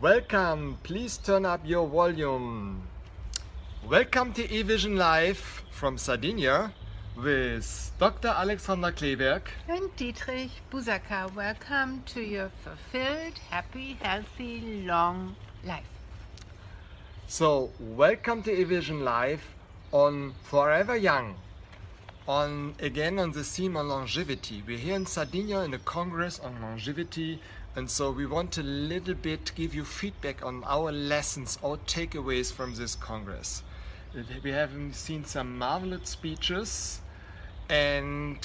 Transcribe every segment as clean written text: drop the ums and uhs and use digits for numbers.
Welcome, please turn up your volume. Welcome to eVision Live from Sardinia with Dr. Alexandra Kleeberg and Dietrich Busaka. Welcome to your fulfilled, happy, healthy, long life. So, welcome to eVision Live on Forever Young. Again on the theme on longevity. We're here in Sardinia in a congress on longevity, and so we want a little bit give you feedback on our lessons, our takeaways from this congress. We have seen some marvelous speeches, and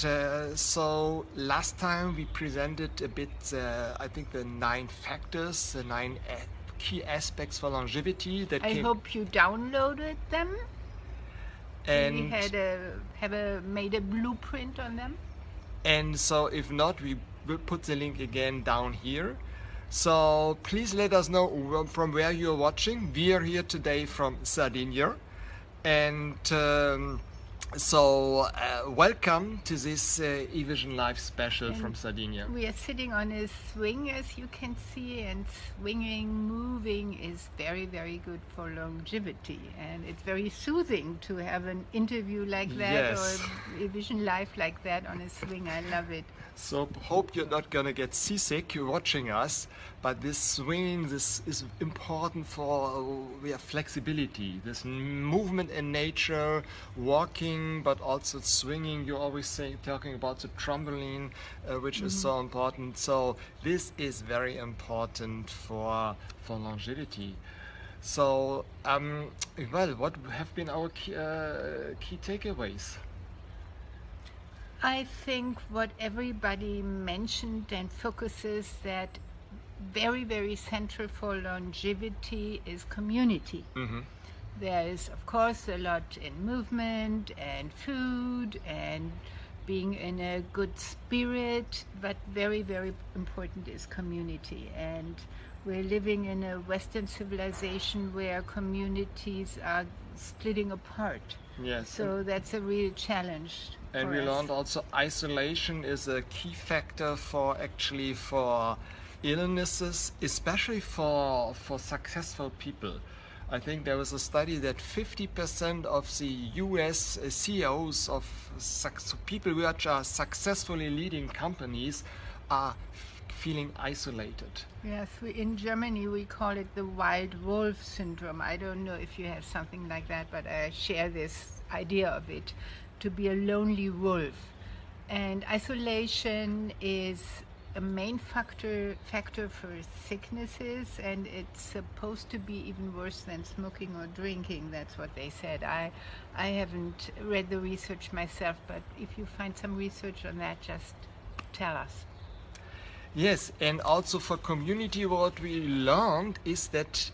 so last time we presented a bit, I think the 9 factors, the 9 key aspects for longevity. I hope you downloaded them. And we made a blueprint on them. And so if not, we will put the link again down here. So please let us know from where you're watching. We are here today from Sardinia. And welcome to this eVision Live special from Sardinia. We are sitting on a swing, as you can see, and swinging, moving is very, very good for longevity. And it's very soothing to have an interview like that, yes, or eVision Live like that on a swing. I love it. So hope you're not gonna get seasick watching us, but this swing, this is important for flexibility, this movement in nature, walking, but also swinging. You always talking about the trampoline, which is so important. So this is very important for longevity. So, what have been our key takeaways? I think what everybody mentioned and focuses that very, very central for longevity is community. Mm-hmm. There is, of course, a lot in movement and food and being in a good spirit, but very, very important is community. And we're living in a Western civilization where communities are splitting apart. Yes. So that's a real challenge. And we learned also isolation is a key factor for illnesses, especially for successful people. I think there was a study that 50% of the US CEOs of people which are successfully leading companies are feeling isolated. Yes, in Germany we call it the wild wolf syndrome. I don't know if you have something like that, but I share this idea of it, to be a lonely wolf. And isolation is a main factor for sicknesses, and it's supposed to be even worse than smoking or drinking. That's what they said. I haven't read the research myself, but if you find some research on that, just tell us. Yes, and also for community, what we learned is that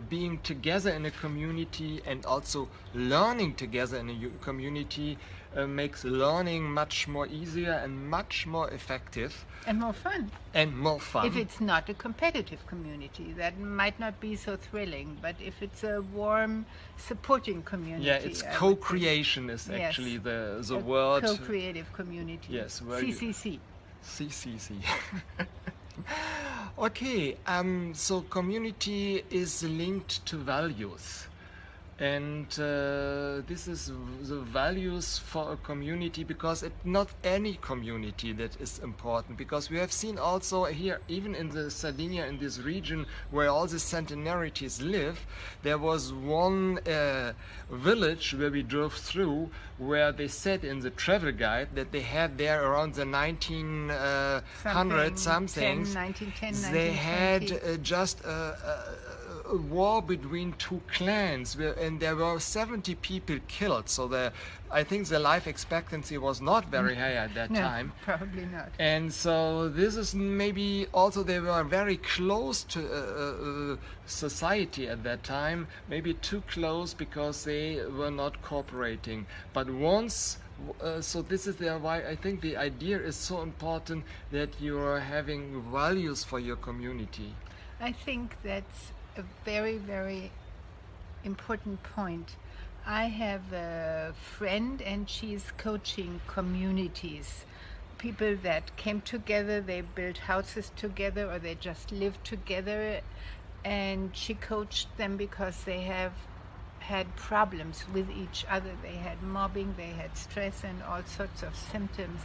being together in a community and also learning together in a community makes learning much more easier and much more effective. And more fun. And more fun. If it's not a competitive community, that might not be so thrilling, but if it's a warm, supporting community. Yeah, it's co-creation is actually the word. Co-creative community. Yes. CCC. CCC. Okay, so community is linked to values, and this is the values for a community, because it's not any community that is important, because we have seen also here, even in the Sardinia, in this region where all the centenarians live, there was one village where we drove through where they said in the travel guide that they had there around the 1900 somethings, 1910, they had just a war between 2 clans, and there were 70 people killed. So I think the life expectancy was not very high at that time. Probably not. And so this is maybe also they were very close to society at that time, maybe too close because they were not cooperating. But once so this is why I think the idea is so important, that you are having values for your community. I think that's a very, very important point. I have a friend and she's coaching communities, people that came together, they built houses together, or they just lived together and she coached them because they have had problems with each other. They had mobbing, they had stress, and all sorts of symptoms.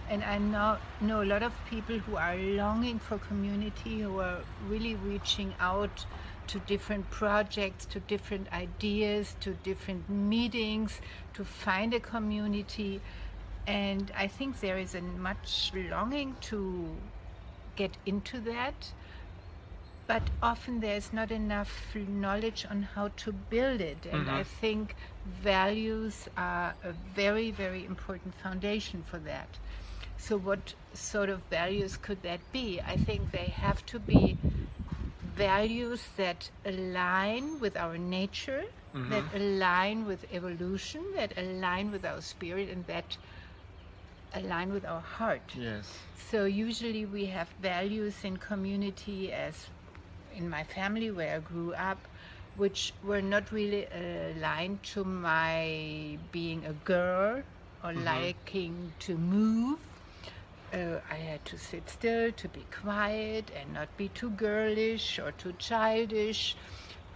And I know a lot of people who are longing for community, who are really reaching out to different projects, to different ideas, to different meetings, to find a community. And I think there is a much longing to get into that, but often there's not enough knowledge on how to build it. And I think values are a very, very important foundation for that. So what sort of values could that be? I think they have to be values that align with our nature, that align with evolution, that align with our spirit, and that align with our heart. Yes. So usually we have values in community, as in my family where I grew up, which were not really aligned to my being a girl or liking to move. I had to sit still, to be quiet and not be too girlish or too childish.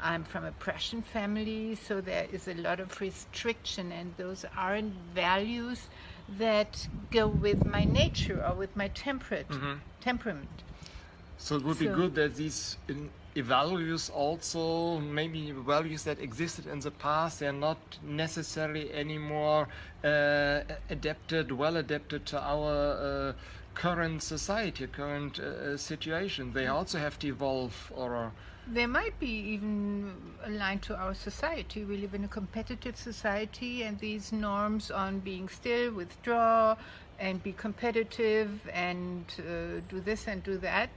I'm from a Prussian family, so there is a lot of restriction, and those aren't values that go with my nature or with my temperament. So it would be good that these values also, maybe values that existed in the past, they're not necessarily anymore well adapted to our current society, current situation. They also have to evolve, or they might be even aligned to our society. We live in a competitive society, and these norms on being still, withdraw, and be competitive, and do this and do that,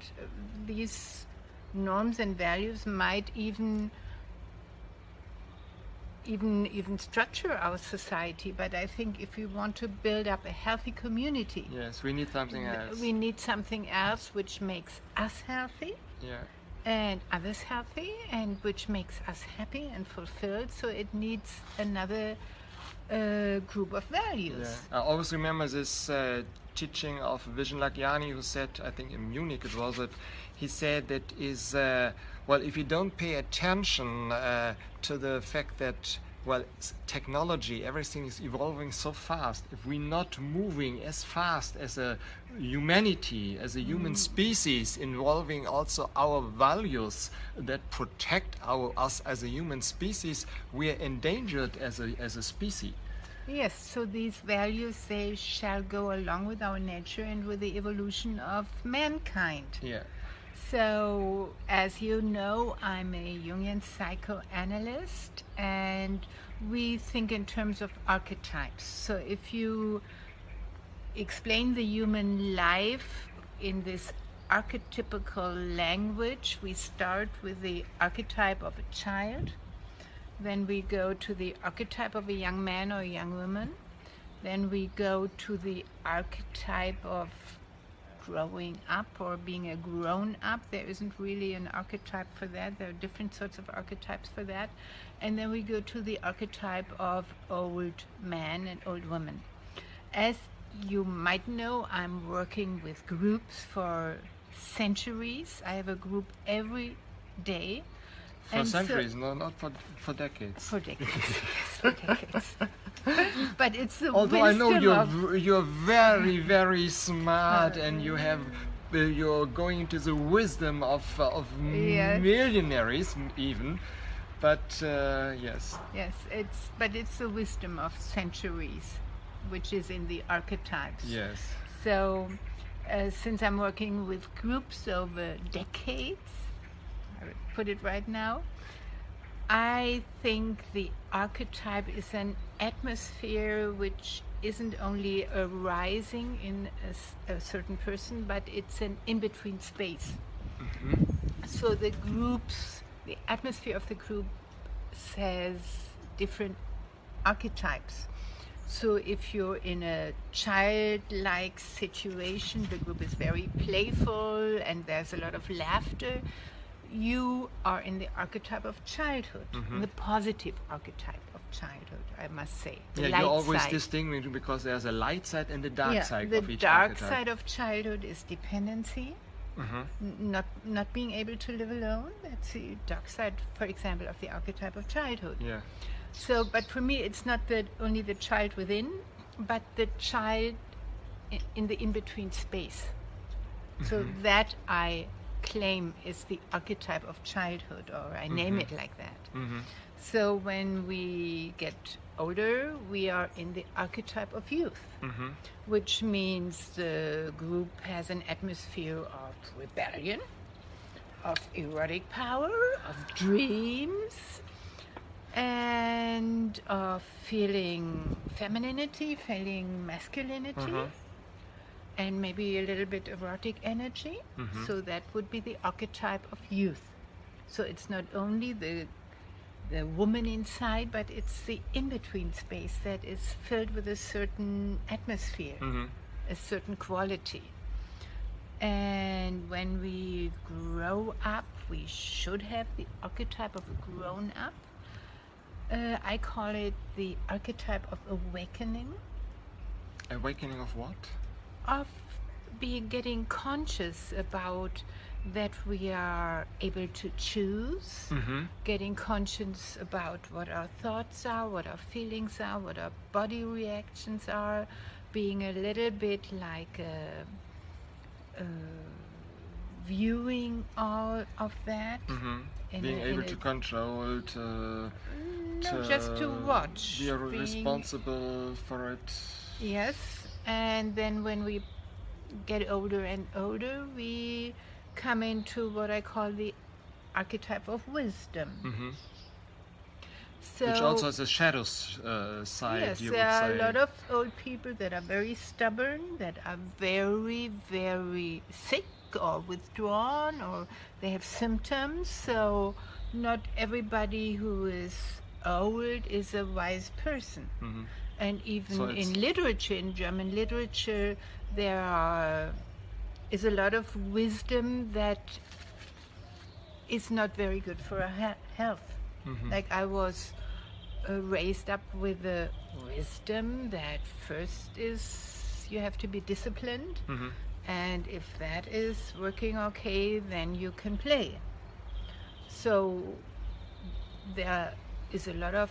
these norms and values might even structure our society. But I think if we want to build up a healthy community, yes, we need something else. We need something else which makes us healthy, and others healthy, and which makes us happy and fulfilled. So it needs another group of values. I always remember this teaching of Vision Lakiani, who said, I think in Munich it was, he said that is, if you don't pay attention to the fact that, technology, everything is evolving so fast, if we're not moving as fast as a humanity, as a human species, involving also our values that protect us as a human species, we are endangered as a species. Yes, so these values, they shall go along with our nature and with the evolution of mankind. Yeah. So, as you know, I'm a Jungian psychoanalyst, and we think in terms of archetypes. So if you explain the human life in this archetypical language, we start with the archetype of a child, then we go to the archetype of a young man or a young woman, then we go to the archetype of growing up or being a grown up. There isn't really an archetype for that. There are different sorts of archetypes for that. And then we go to the archetype of old man and old woman. As you might know, I'm working with groups for centuries. I have a group every day. For centuries, no, not for decades. For decades, yes, for decades. But it's the although I know wisdom you're very, very smart, and you're going into the wisdom of millionaires even. But yes. Yes, it's the wisdom of centuries, which is in the archetypes. Yes. So, since I'm working with groups over decades, I would put it right now, I think the archetype is an atmosphere which isn't only arising in a certain person, but it's an in-between space. So the atmosphere of the group says different archetypes. So if you're in a childlike situation, the group is very playful and there's a lot of laughter, you are in the archetype of childhood, the positive archetype of childhood, I must say. You always distinguish because there's a light side and the dark side of each archetype. The dark side of childhood is dependency, not being able to live alone. That's the dark side, for example, of the archetype of childhood. Yeah. So, but for me, it's not only the child within, but the child in the in-between space. So that I claim is the archetype of childhood, or I name it like that. So when we get older, we are in the archetype of youth, which means the group has an atmosphere of rebellion, of erotic power, of dreams, and of feeling femininity, feeling masculinity, and maybe a little bit erotic energy. So that would be the archetype of youth. So it's not only the woman inside, but it's the in-between space that is filled with a certain atmosphere, a certain quality. And when we grow up, we should have the archetype of a grown-up. I call it the archetype of awakening. Awakening of what? Of getting conscious about that we are able to choose, getting conscious about what our thoughts are, what our feelings are, what our body reactions are, being a little bit like viewing all of that. Being able to control, just to watch. Be responsible for it. Yes, and then when we get older and older, we come into what I call the archetype of wisdom. So, which also has a shadow side, yes, you there would are say. a lot of old people that are very stubborn, that are very, very sick or withdrawn, or they have symptoms. So not everybody who is old is a wise person. And even So in literature, in German literature, there is a lot of wisdom that is not very good for our health. Like I was raised up with the wisdom that first is you have to be disciplined, and if that is working okay, then you can play. So there is a lot of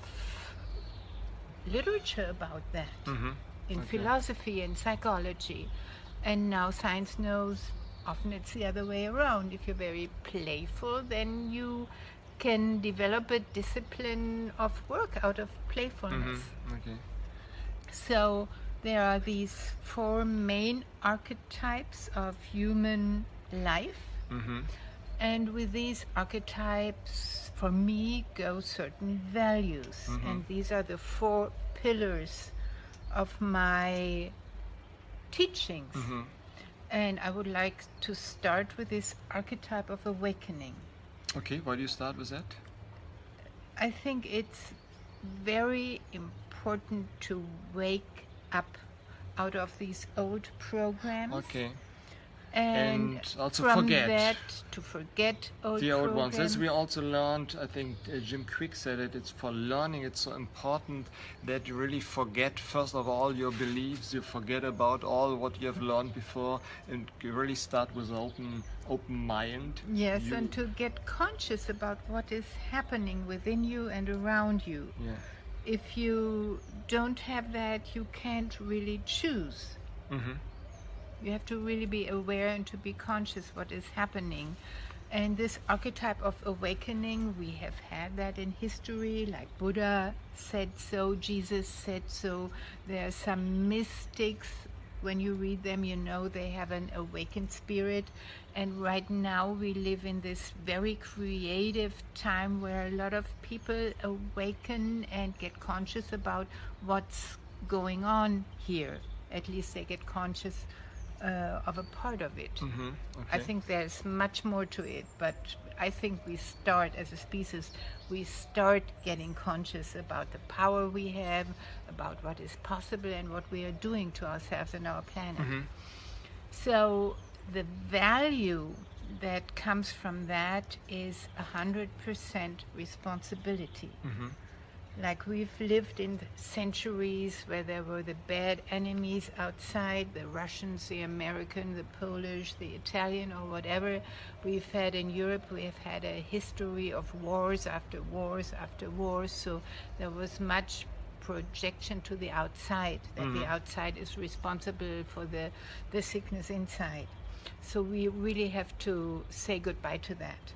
literature about that in philosophy and psychology, and now science knows often it's the other way around. If you're very playful, then you can develop a discipline of work out of playfulness. So there are these 4 main archetypes of human life, and with these archetypes, for me, go certain values, and these are the 4 pillars of my teachings. And I would like to start with this archetype of awakening. Okay, why do you start with that? I think it's very important to wake up out of these old programs. Okay. And also from forget that to forget the old ones. As programs. we also learned, I think Jim Quick said it, it's for learning, it's so important that you really forget first of all your beliefs, you forget about all what you have learned before, and you really start with an open mind. Yes, and to get conscious about what is happening within you and around you. Yeah. If you don't have that, you can't really choose. You have to really be aware and to be conscious what is happening. And this archetype of awakening, we have had that in history, like Buddha said so, Jesus said so. There are some mystics, when you read them, you know they have an awakened spirit. And right now we live in this very creative time where a lot of people awaken and get conscious about what's going on here. At least they get conscious of a part of it. I think there's much more to it, but I think we start as a species, we start getting conscious about the power we have, about what is possible and what we are doing to ourselves and our planet. So the value that comes from that is 100% responsibility. Like we've lived in centuries where there were the bad enemies outside, the Russians, the American, the Polish, the Italian, or whatever. We've had in Europe, we have had a history of wars after wars after wars. So there was much projection to the outside, that the outside is responsible for the sickness inside. So we really have to say goodbye to that.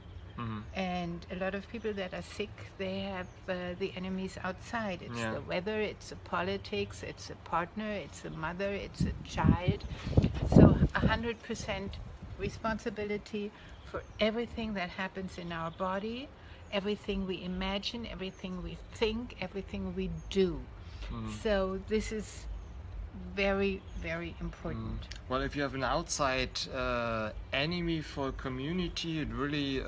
And a lot of people that are sick, they have the enemies outside. It's the weather, it's the politics, it's a partner, it's a mother, it's a child. So 100% responsibility for everything that happens in our body, everything we imagine, everything we think, everything we do. So this is very, very important. Well, if you have an outside enemy for a community, it really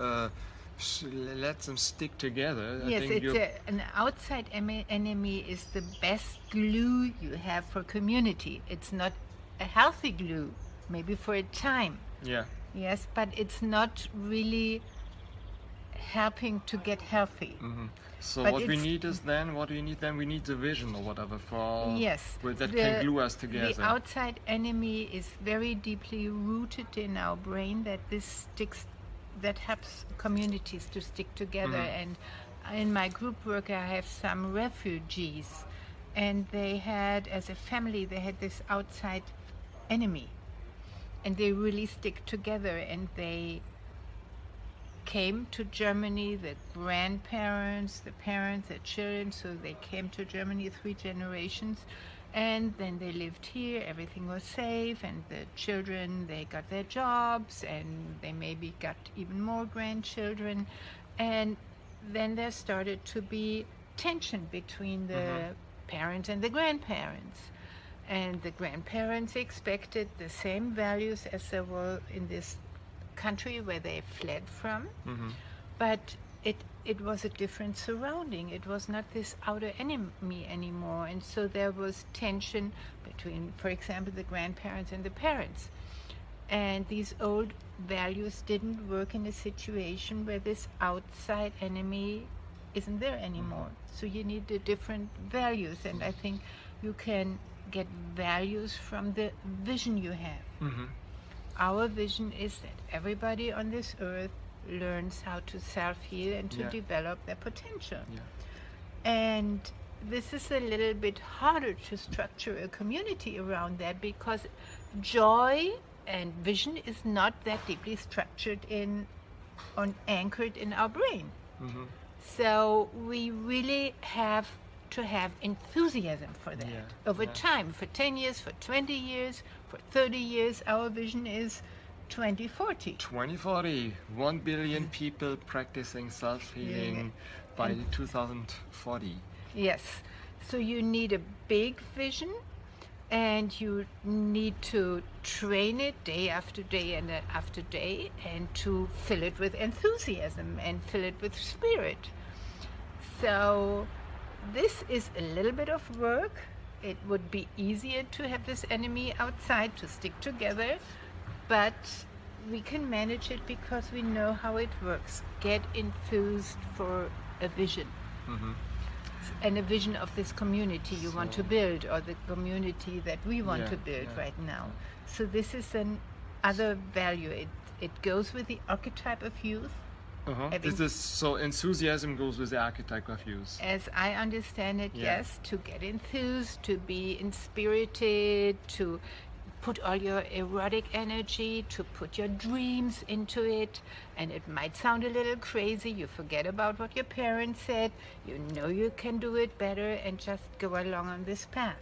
lets them stick together. Yes, an outside enemy is the best glue you have for community. It's not a healthy glue, maybe for a time. Yeah. Yes, but it's not really helping to get healthy. So But what we it's- need is then, what do we need then? We need the vision or whatever for Yes, that can glue us together. The outside enemy is very deeply rooted in our brain, that this sticks, that helps communities to stick together. And in my group work, I have some refugees, and they had, as a family, they had this outside enemy, and they really stick together, and they came to Germany, the grandparents, the parents, the children, so they came to Germany 3 generations, and then they lived here, everything was safe, and the children, they got their jobs, and they maybe got even more grandchildren, and then there started to be tension between the parents and the grandparents. And the grandparents expected the same values as there were in this country where they fled from, but it was a different surrounding. It was not this outer enemy anymore, and so there was tension between, for example, the grandparents and the parents. And these old values didn't work in a situation where this outside enemy isn't there anymore. So you need the different values, and I think you can get values from the vision you have. Our vision is that everybody on this earth learns how to self-heal and to develop their potential. And this is a little bit harder to structure a community around that, because joy and vision is not that deeply structured anchored in our brain. So we really have to have enthusiasm for that over time, for 10 years, for 20 years, for 30 years. Our vision is 2040. 2040, 1 billion people practicing self-healing by 2040. Yes. So you need a big vision, and you need to train it day after day and after day, and to fill it with enthusiasm and fill it with spirit. So this is a little bit of work. It would be easier to have this enemy outside to stick together, but we can manage it because we know how it works. Get enthused for a vision. And a vision of this community you want to build, or the community that we want to build right now. So this is another value. It goes with the archetype of youth. So enthusiasm goes with the archetype of youth. As I understand it, yes, to get enthused, to be inspirited, to put all your erotic energy, to put your dreams into it. And it might sound a little crazy. You forget about what your parents said. You know you can do it better, and just go along on this path.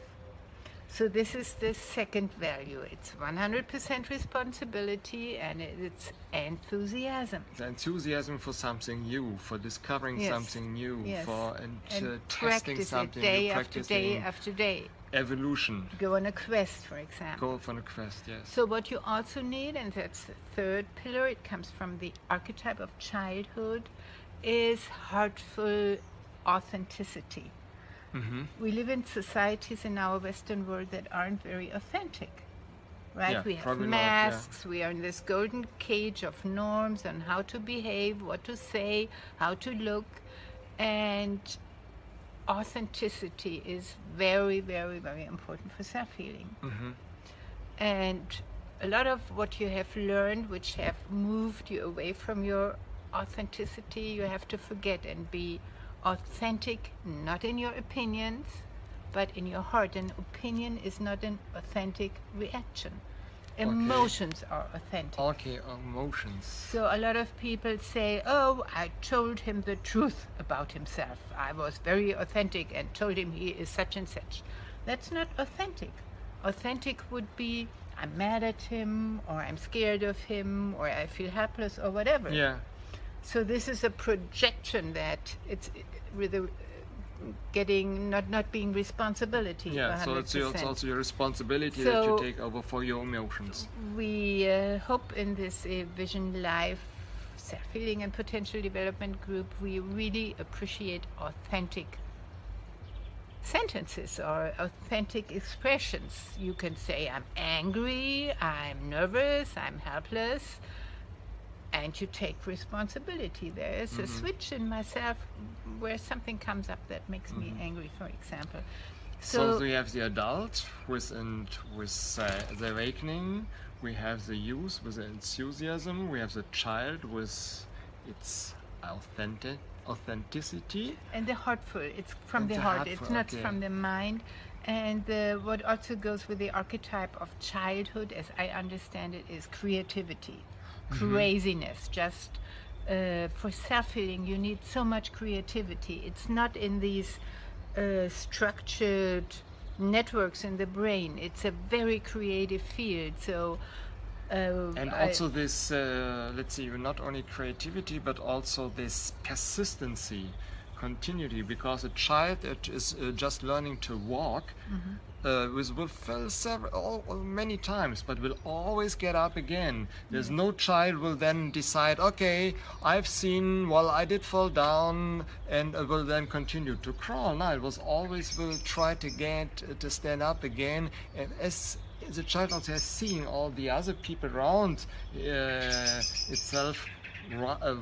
So this is the second value. It's 100% responsibility, and it's enthusiasm. The enthusiasm for something new, for discovering something new, for and testing something day new, after day after day. Evolution. Go on a quest, for example. Go on a quest, yes. So what you also need, and that's the third pillar, it comes from the archetype of childhood, is heartful authenticity. We live in societies in our Western world that aren't very authentic, right? Yeah, we have probably masks, we are in this golden cage of norms on how to behave, what to say, how to look, and authenticity is very, very, very important for self-healing. Mm-hmm. And a lot of what you have learned, which have moved you away from your authenticity, you have to forget and be authentic, not in your opinions, but in your heart. An opinion is not an authentic reaction. Emotions are authentic. Okay, emotions. So a lot of people say, oh, I told him the truth about himself. I was very authentic and told him he is such and such. That's not authentic. Authentic would be, I'm mad at him, or I'm scared of him, or I feel helpless, or whatever. Yeah. So this is a projection that it's with a getting not being responsibility. Yeah, so 100%. it's also your responsibility So that you take over for your emotions. We hope in this eVision Live Self-Healing and Potential Development Group, we really appreciate authentic sentences or authentic expressions. You can say, I'm angry, I'm nervous, I'm helpless, and you take responsibility. There is a switch in myself where something comes up that makes me angry, for example. So we have the adult with the awakening, we have the youth with the enthusiasm, we have the child with its authenticity. And the heartful, it's from And the the heart, heartful, it's not okay. from the mind. And what also goes with the archetype of childhood, as I understand it, is creativity, craziness. Just for self-healing, you need so much creativity. It's not in these structured networks in the brain. It's a very creative field. So. And also this, let's see, not only creativity, but also this persistency, continuity, because a child that is just learning to walk will fail many times, but will always get up again. There's no child will then decide, okay, I've seen, well, I did fall down, and will then continue to crawl. No, it was always will try to stand up again, and as the child also has seen all the other people around itself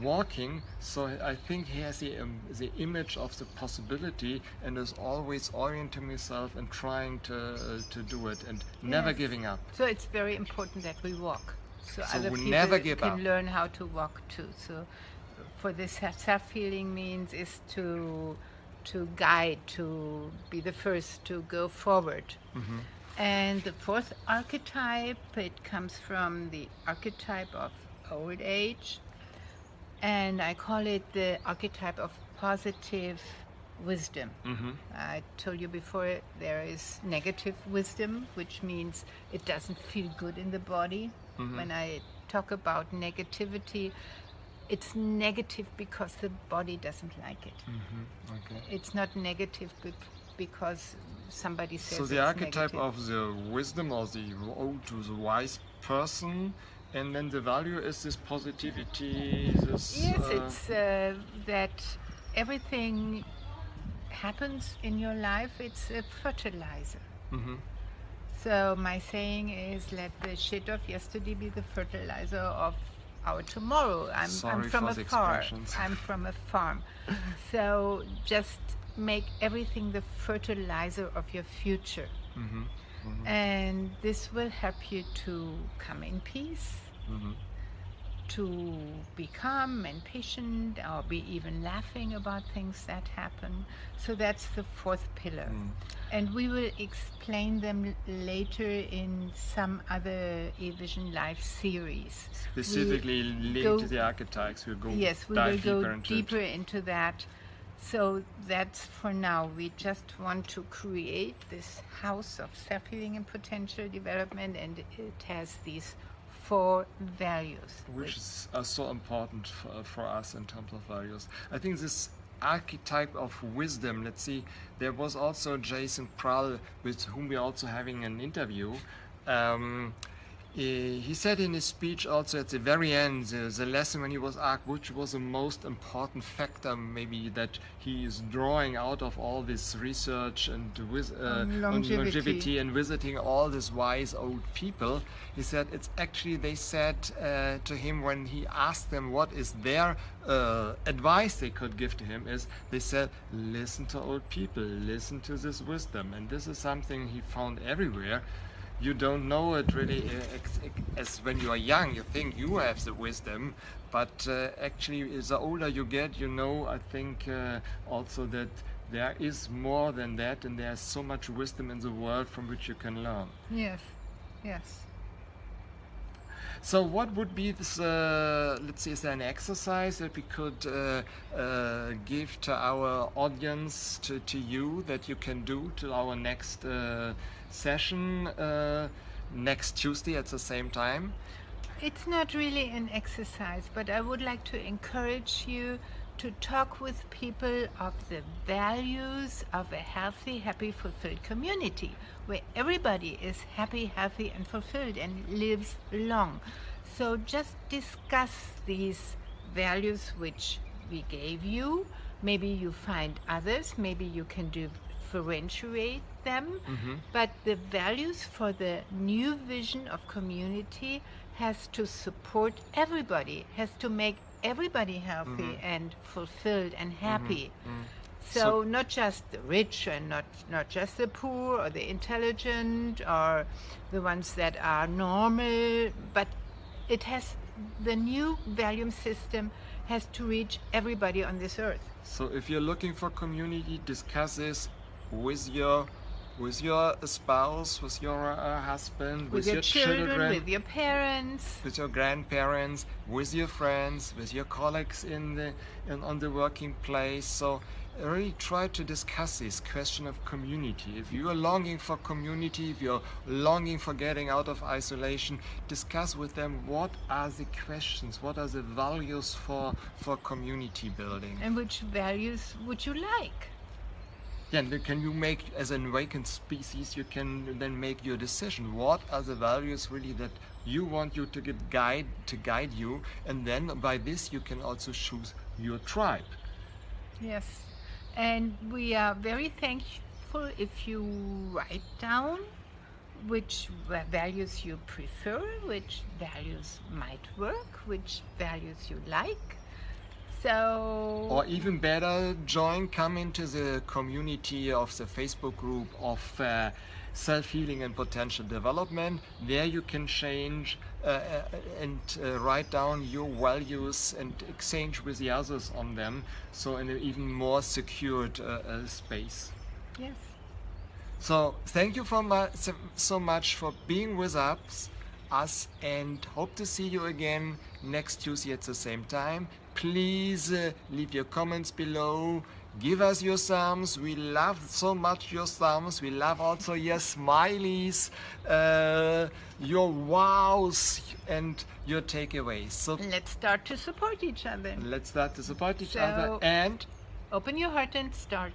walking, so I think he has the image of the possibility and is always orienting himself and trying to do it and never Yes. giving up. So it's very important that we walk. So other we people never give can up. learn how to walk too. So for this self-healing means is to guide, to be the first to go forward. And the fourth archetype, it comes from the archetype of old age, and I call it the archetype of positive wisdom. I told you before there is negative wisdom, which means it doesn't feel good in the body. When I talk about negativity, it's negative because the body doesn't like it. Okay. It's not negative because somebody says So the it's archetype negative. of the wisdom or the old to the wise person, and then the value is this positivity. This Yes, it's that everything happens in your life. It's a fertilizer. So my saying is, let the shit of yesterday be the fertilizer of our tomorrow. I'm Sorry from for a the farm. expressions. I'm from a farm. So just make everything the fertilizer of your future. And this will help you to come in peace, to be calm and patient, or be even laughing about things that happen. So that's the fourth pillar. And we will explain them later in some other eVision Live series. specifically linked to the archetypes. We'll go Yes, we will dive go deeper into deeper it. into that. So that's for now. We just want to create this house of self-healing and potential development, and it has these 4 values. Which is so important for us in terms of values. I think this archetype of wisdom, let's see, there was also Jason Prall, with whom we're also having an interview. he said in his speech also at the very end, the lesson when he was asked which was the most important factor maybe that he is drawing out of all this research and on longevity and visiting all these wise old people, he said it's actually, they said to him when he asked them what is their advice they could give to him, is they said, listen to old people, listen to this wisdom. And this is something he found everywhere. You don't know it really as when you are young, you think you have the wisdom, but actually the older you get, you know, I think also that there is more than that, and there's so much wisdom in the world from which you can learn. Yes, yes. So what would be this, let's say, is there an exercise that we could give to our audience, to you, that you can do to our next session next Tuesday at the same time? It's not really an exercise, but I would like to encourage you to talk with people of the values of a healthy, happy, fulfilled community, where everybody is happy, healthy, and fulfilled and lives long. So just discuss these values which we gave you. Maybe you find others, maybe you can differentiate them, but the values for the new vision of community has to support everybody, has to make everybody healthy and fulfilled and happy. So not just the rich and not just the poor or the intelligent or the ones that are normal, but it has, the new value system has to reach everybody on this earth. So if you're looking for community, discuss this with your spouse, with your husband, with your children, with your parents, with your grandparents, with your friends, with your colleagues on the working place. So really try to discuss this question of community. If you are longing for community, if you're longing for getting out of isolation, discuss with them what are the questions, what are the values for community building. And which values would you like? Yeah, and can you make, as an awakened species, you can then make your decision. What are the values really that you want you to guide you, and then by this you can also choose your tribe. Yes, and we are very thankful if you write down which values you prefer, which values might work, which values you like. So, or even better, come into the community of the Facebook group of self-healing and potential development. There you can change and write down your values and exchange with the others on them, so in an even more secured space. yes. So thank you so much for being with us, and hope to see you again next Tuesday at the same time. Please leave your comments below. Give us your thumbs. We love so much your thumbs. We love also your smileys, your wows, and your takeaways. So Let's start to support each other. let's start to support each other and open your heart and start.